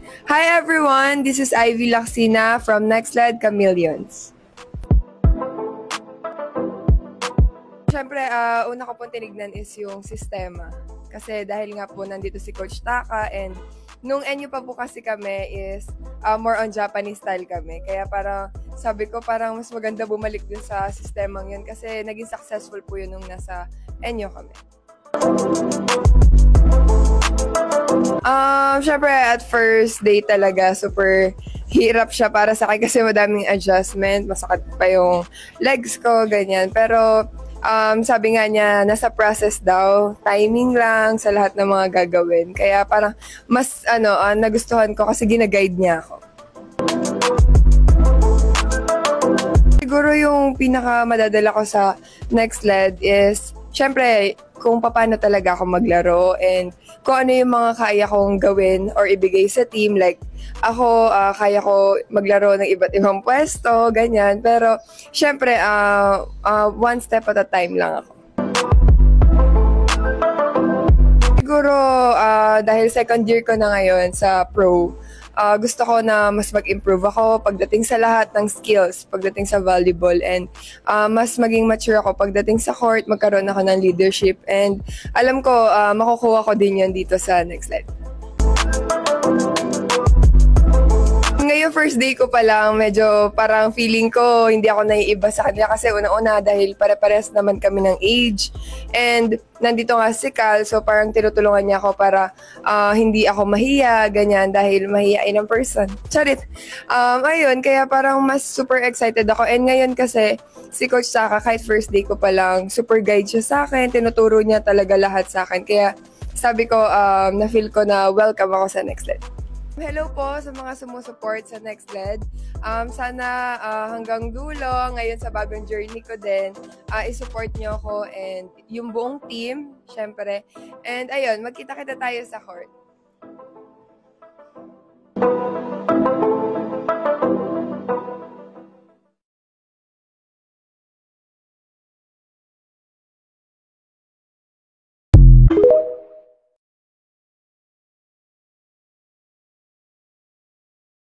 Hi everyone, this is Ivy Laksina from NextLed Chameleons. Siyempre, una ko pong tinignan is yung sistema. Kasi dahil nga po nandito si Coach Taka and nung NU pa po kasi kami is more on Japanese style kami. Kaya parang sabi ko parang mas maganda bumalik dun sa sistemang yun kasi naging successful po yun nung nasa NU kami. Siyempre, at first day talaga, super hirap siya para sa akin kasi madaming adjustment, masakit pa yung legs ko, ganyan. Pero, sabi nga niya, nasa process daw, timing lang sa lahat ng mga gagawin. Kaya parang mas, nagustuhan ko kasi ginaguide niya ako. Siguro yung pinaka madadala ko sa NextLed is, syempre, kung paano talaga ako maglaro and kung ano yung mga kaya kong gawin or ibigay sa team. Like, ako, kaya ko maglaro ng iba't ibang pwesto, ganyan. Pero, syempre, one step at a time lang ako. Siguro, dahil second year ko na ngayon sa pro, gusto ko na mas mag-improve ako pagdating sa lahat ng skills, pagdating sa volleyball, and mas maging mature ako pagdating sa court, magkaroon ako ng leadership, and alam ko, makukuha ko din yan dito sa NextLed. Ngayon, first day ko pa lang, medyo parang feeling ko hindi ako naiiba sa kanila kasi una-una dahil pare-pares naman kami ng age. And nandito nga si Cal, so parang tinutulungan niya ako para hindi ako mahiya, ganyan, dahil mahiyain ang person. Charit! Ayun, kaya parang mas super excited ako. And ngayon kasi, si Coach Saka, kahit first day ko pa lang, super guide siya sa akin, tinuturo niya talaga lahat sa akin. Kaya sabi ko, na-feel ko na welcome ako sa NextLed. Hello po sa mga sumusuport sa NextLed. Sana hanggang dulo, ngayon sa bagong journey ko din, isupport niyo ako and yung buong team, syempre. And ayun, magkita-kita tayo sa court.